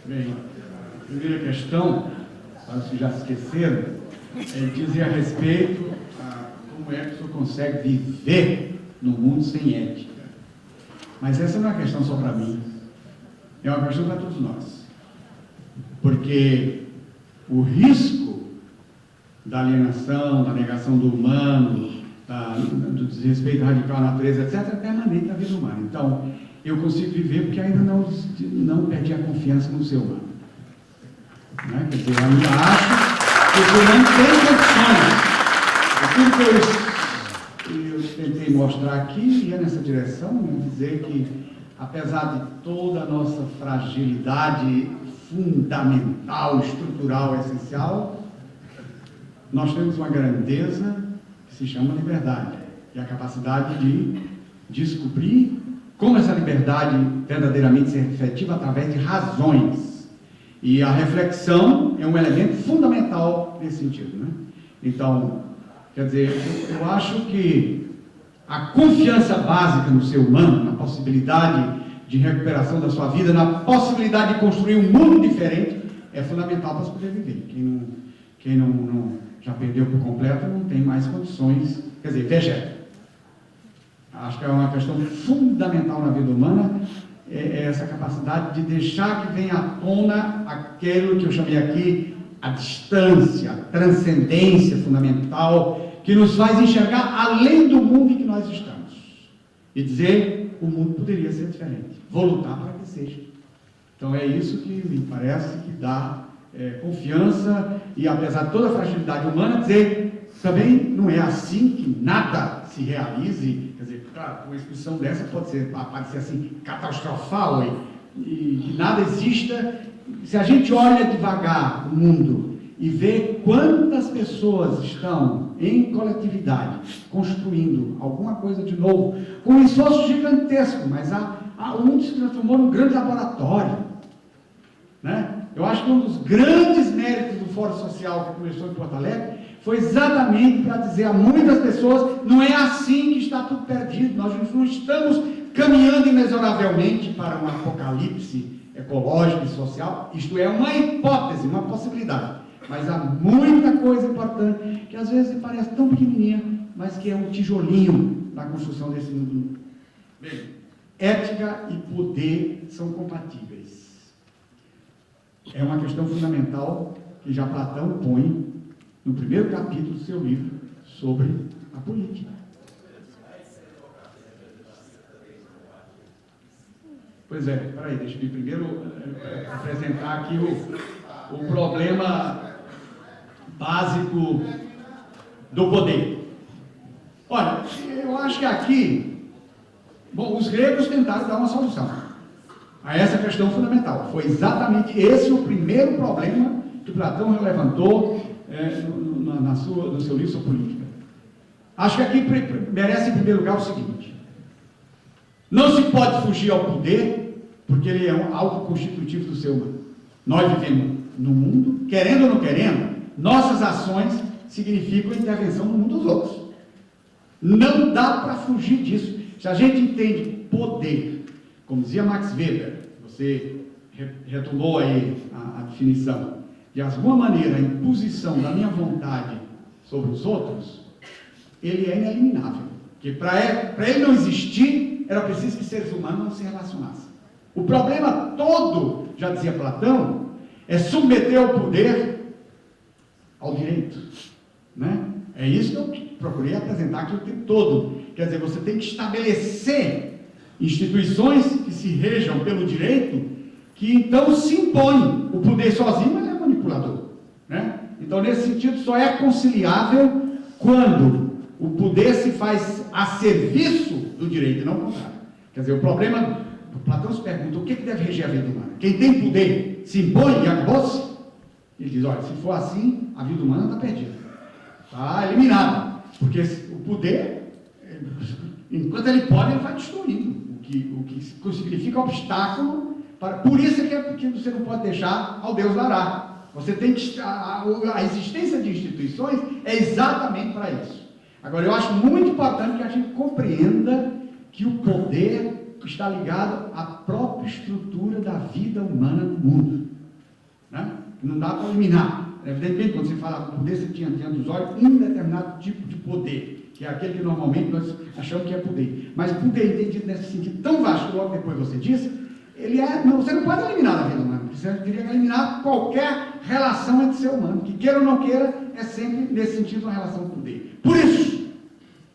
Bem, a primeira questão, para os que já se esqueceram, dizia a respeito a como é que o senhor consegue viver no mundo sem ética. Mas essa não é uma questão só para mim, é uma questão para todos nós. Porque o risco da alienação, da negação do humano, do desrespeito radical à natureza, etc., é permanente na vida humana. Então, eu consigo viver porque ainda não perdi a confiança no ser humano. Né? Quer dizer, eu ainda acho que você não tem condições. Aquilo que eu tentei mostrar aqui ia nessa direção, né? Dizer que, apesar de toda a nossa fragilidade fundamental, estrutural, essencial, nós temos uma grandeza que se chama liberdade, e a capacidade de descobrir como essa liberdade verdadeiramente se efetiva através de razões. E a reflexão é um elemento fundamental nesse sentido, né? Então, quer dizer, eu acho que a confiança básica no ser humano, na possibilidade de recuperação da sua vida, na possibilidade de construir um mundo diferente, é fundamental para sobreviver. Quem não já perdeu por completo não tem mais condições. Quer dizer, veja, acho que é uma questão fundamental na vida humana, é essa capacidade de deixar que venha à tona aquilo que eu chamei aqui a distância, a transcendência fundamental, que nos faz enxergar além do mundo em que nós estamos. E dizer, o mundo poderia ser diferente. Vou lutar para que seja. Então é isso que me parece que dá confiança, e apesar de toda a fragilidade humana, dizer, também não é assim que nada se realize. Quer dizer, claro, uma expressão dessa pode parecer assim, catastrofal, e que nada exista. Se a gente olha devagar o mundo e vê quantas pessoas estão em coletividade, construindo alguma coisa de novo, com um esforço gigantesco, mas o mundo se transformou num grande laboratório, né? Eu acho que um dos grandes méritos do Fórum Social que começou em Porto Alegre foi exatamente para dizer a muitas pessoas, não é assim que está tudo perdido, nós não estamos caminhando inexoravelmente para um apocalipse ecológico e social. Isto é uma hipótese, uma possibilidade, mas há muita coisa importante que às vezes parece tão pequenininha, mas que é um tijolinho na construção desse mundo. Bem, ética e poder são compatíveis. É uma questão fundamental que já Platão põe no primeiro capítulo do seu livro sobre a política. Pois é, peraí, deixa eu primeiro apresentar aqui o problema básico do poder. Olha, eu acho que aqui, os gregos tentaram dar uma solução a essa questão fundamental. Foi exatamente esse o primeiro problema que Platão levantou no seu livro sobre política. Acho que aqui merece em primeiro lugar o seguinte: não se pode fugir ao poder, porque ele é algo constitutivo do ser humano. Nós vivemos no mundo, querendo ou não querendo, nossas ações significam intervenção no mundo dos outros. Não dá para fugir disso. Se a gente entende poder, como dizia Max Weber, você retomou aí a definição, de alguma maneira a imposição da minha vontade sobre os outros, ele é ineliminável. Porque para ele não existir, era preciso que seres humanos não se relacionassem. O problema todo, já dizia Platão, é submeter o poder ao direito, né? É isso que eu procurei apresentar aqui o tempo todo. Quer dizer, você tem que estabelecer instituições que se rejam pelo direito, que então se impõem. O poder sozinho é manipulador, né? Então, nesse sentido, só é conciliável quando o poder se faz a serviço do direito e não o contrário. Quer dizer, o problema, Platão se pergunta, o que deve reger a vida humana? Quem tem poder se impõe e acabou-se? Ele diz, olha, se for assim, a vida humana está perdida, está eliminada, porque o poder, enquanto ele pode, ele vai destruindo, o que significa obstáculo, por isso é que você não pode deixar ao Deus dará. Você tem que, a existência de instituições é exatamente para isso. Agora, eu acho muito importante que a gente compreenda que o poder está ligado à própria estrutura da vida humana no mundo. Né? Não dá para eliminar. Evidentemente, quando você fala poder, você tinha diante dos olhos um determinado tipo de poder, que é aquele que normalmente nós achamos que é poder. Mas poder entendido nesse sentido tão vasto, que logo depois você disse, você não pode eliminar a vida humana. Você teria que eliminar qualquer relação entre ser humano, que queira ou não queira, é sempre nesse sentido uma relação de poder. Por isso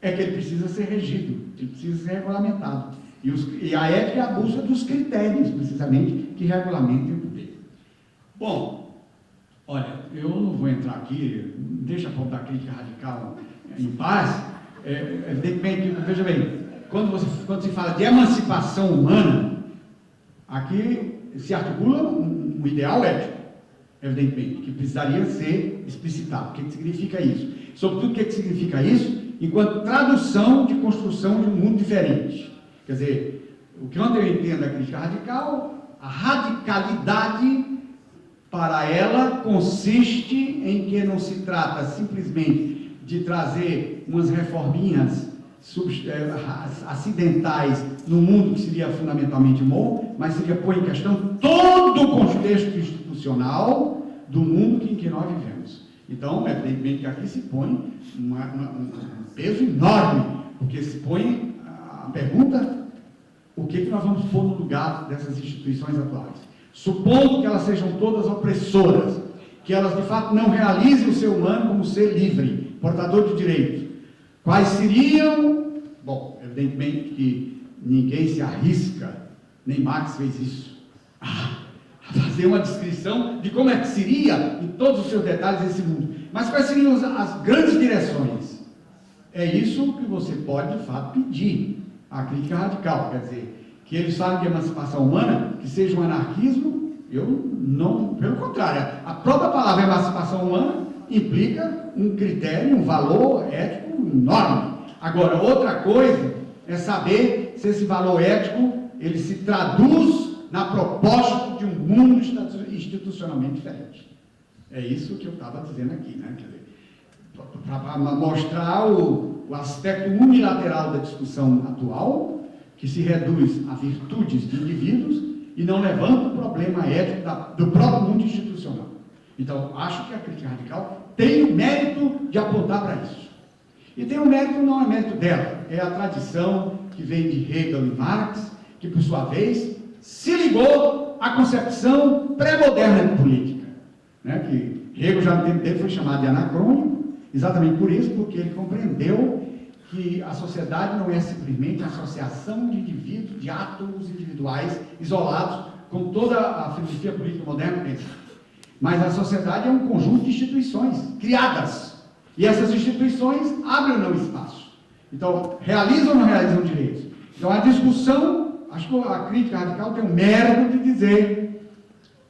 é que ele precisa ser regido, ele precisa ser regulamentado. E a ética é a busca dos critérios, precisamente, que regulamentem o poder. Bom, olha, eu não vou entrar aqui, deixa a pauta crítica radical em paz. Evidentemente, veja bem, quando se fala de emancipação humana, aqui se articula um ideal ético, evidentemente, que precisaria ser explicitado. O que significa isso? Sobretudo, o que significa isso? Enquanto tradução de construção de um mundo diferente. Quer dizer, o que eu entendo da crítica radical, a radicalidade para ela consiste em que não se trata simplesmente de trazer umas reforminhas acidentais no mundo que seria fundamentalmente bom, mas seria pôr em questão todo o contexto institucional do mundo em que nós vivemos. Então, evidentemente que aqui se põe um peso enorme, porque se põe a pergunta: o que nós vamos pôr no lugar dessas instituições atuais? Supondo que elas sejam todas opressoras, que elas de fato não realizem o ser humano como ser livre, portador de direitos. Quais seriam? Bom, evidentemente que ninguém se arrisca, nem Marx fez isso, a fazer uma descrição de como é que seria, em todos os seus detalhes, esse mundo. Mas quais seriam as grandes direções? É isso que você pode, de fato, pedir à crítica radical, quer dizer, que eles falem de emancipação humana, que seja um anarquismo. Eu não, pelo contrário, a própria palavra emancipação humana implica um critério, um valor ético enorme. Agora, outra coisa é saber se esse valor ético ele se traduz na proposta de um mundo institucionalmente diferente. É isso que eu estava dizendo aqui, né? Quer dizer, para mostrar o aspecto unilateral da discussão atual, que se reduz a virtudes de indivíduos e não levanta o problema ético do próprio mundo institucional. Então, acho que a crítica radical tem o mérito de apontar para isso. E tem o mérito, não é mérito dela, é a tradição que vem de Hegel e Marx, que, por sua vez, se ligou à concepção pré-moderna de política, né? Que Hegel, já no tempo dele, foi chamado de anacrônico, exatamente por isso, porque ele compreendeu que a sociedade não é simplesmente a associação de indivíduos, de átomos individuais isolados, como toda a filosofia política moderna pensa. Mas a sociedade é um conjunto de instituições criadas. E essas instituições abrem ou não espaço. Então, realizam ou não realizam direitos? Então, a discussão, acho que a crítica radical tem o mérito de dizer: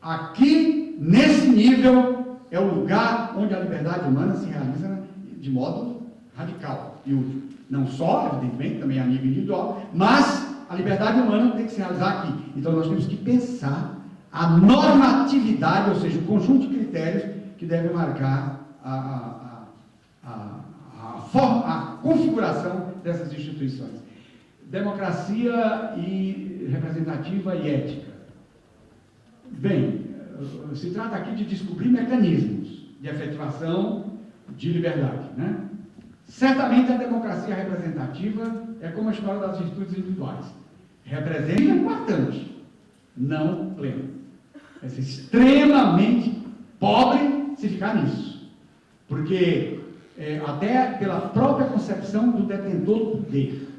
aqui, nesse nível, é o lugar onde a liberdade humana se realiza de modo radical e útil. Não só, evidentemente, também a nível individual, mas a liberdade humana tem que se realizar aqui. Então, nós temos que pensar a normatividade, ou seja, o conjunto de critérios que deve marcar a configuração dessas instituições. Democracia e representativa e ética. Bem, se trata aqui de descobrir mecanismos de efetivação de liberdade, né? Certamente a democracia representativa é como a história das virtudes individuais. Representa importante, não pleno. É ser extremamente pobre se ficar nisso. Porque até pela própria concepção do detentor do poder,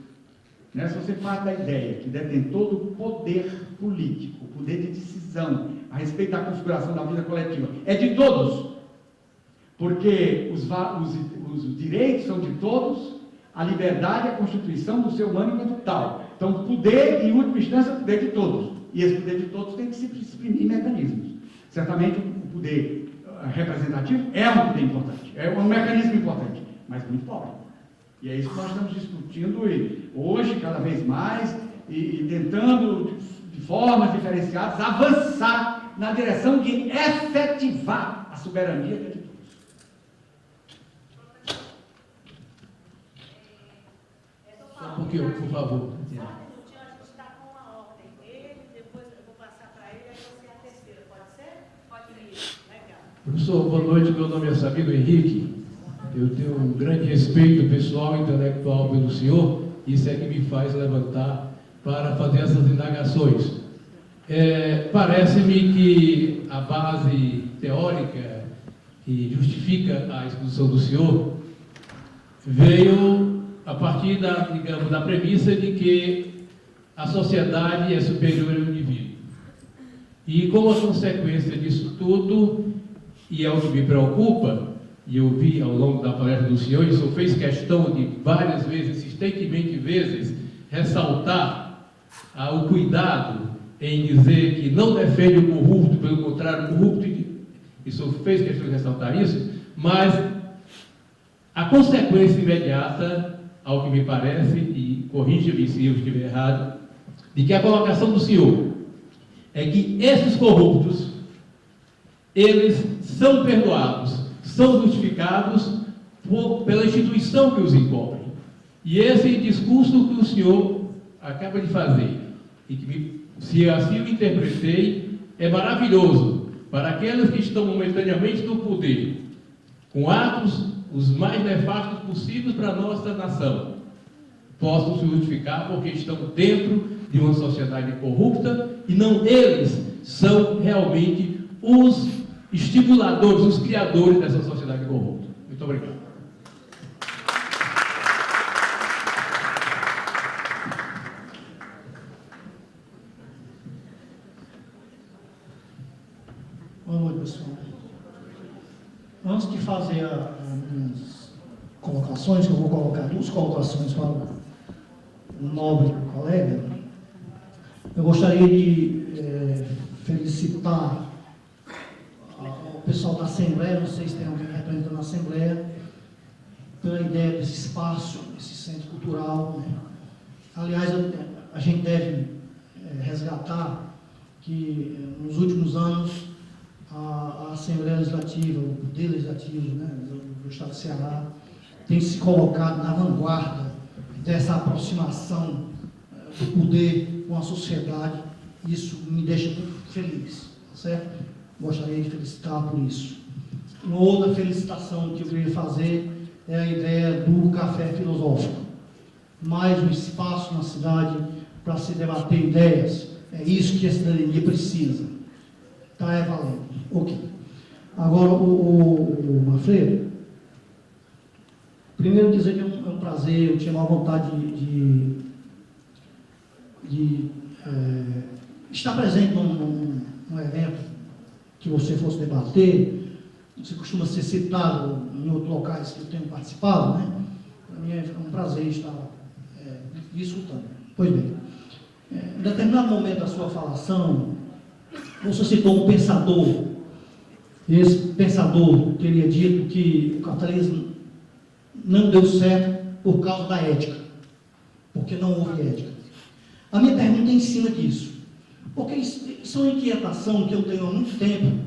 né? Se você parte da ideia que detentor do poder político, poder de decisão a respeito da configuração da vida coletiva é de todos, porque os direitos são de todos, a liberdade é a constituição do ser humano enquanto tal. Então, o poder, em última instância, é o poder de todos. E esse poder de todos tem que se exprimir em mecanismos. Certamente, o poder representativo é um poder importante, é um mecanismo importante, mas muito pobre. E é isso que nós estamos discutindo hoje, cada vez mais, e tentando, de formas diferenciadas, avançar na direção de efetivar a soberania de todos. Porque, por favor. Professor, boa noite. Meu nome é Sabino Henrique. Eu tenho um grande respeito pessoal e intelectual pelo senhor. Isso é que me faz levantar para fazer essas indagações. Parece-me que a base teórica que justifica a exposição do senhor veio a partir da premissa de que a sociedade é superior ao indivíduo. E como a consequência disso tudo, e é o que me preocupa, e eu vi ao longo da palestra do senhor, e o senhor fez questão de várias vezes, insistentemente ressaltar o cuidado em dizer que não defende o corrupto, pelo contrário, o corrupto, e o senhor fez questão de ressaltar isso, mas a consequência imediata, ao que me parece, e corrija-me se eu estiver errado, de que a colocação do senhor é que esses corruptos, eles são perdoados, são justificados pela instituição que os encobre. E esse discurso que o senhor acaba de fazer, e que, se assim o interpretei, é maravilhoso para aqueles que estão momentaneamente no poder, com atos os mais nefastos possíveis para a nossa nação, possam se justificar porque estão dentro de uma sociedade corrupta e não eles são realmente os estimuladores, os criadores dessa sociedade corrupta. Muito obrigado. Boa noite, pessoal. Antes de fazer as minhas colocações, eu vou colocar duas colocações para o nobre colega. Eu gostaria de felicitar o pessoal da Assembleia, não sei se tem alguém representando a Assembleia, pela ideia desse espaço, esse centro cultural, né? Aliás, a gente deve resgatar que nos últimos anos a Assembleia Legislativa, o Poder Legislativo, né, do Estado do Ceará, tem se colocado na vanguarda dessa aproximação do poder com a sociedade. Isso me deixa muito feliz, certo? Gostaria de felicitar por isso. Uma outra felicitação que eu queria fazer é a ideia do café filosófico. Mais um espaço na cidade para se debater ideias. É isso que a cidadania precisa. Tá, é valendo. Ok. Agora, o Manfredo, primeiro dizer que é um prazer, eu tinha uma vontade de estar presente num evento que você fosse debater. Você costuma ser citado em outros locais que eu tenho participado, né? Para mim é um prazer estar discutindo. Pois bem, em determinado momento da sua falação, você citou um pensador. Esse pensador teria dito que o capitalismo não deu certo por causa da ética, porque não houve ética. A minha pergunta é em cima disso, porque isso é uma inquietação que eu tenho há muito tempo.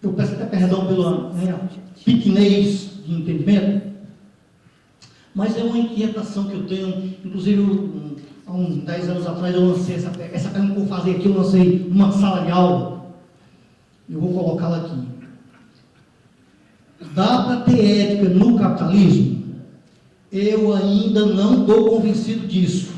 Eu peço até perdão pela pequenez de entendimento, mas é uma inquietação que eu tenho. Inclusive, há uns 10 anos atrás, eu lancei essa pergunta que eu vou fazer aqui, eu lancei numa sala de aula. Eu vou colocá-la aqui. Dá para ter ética no capitalismo? Eu ainda não estou convencido disso.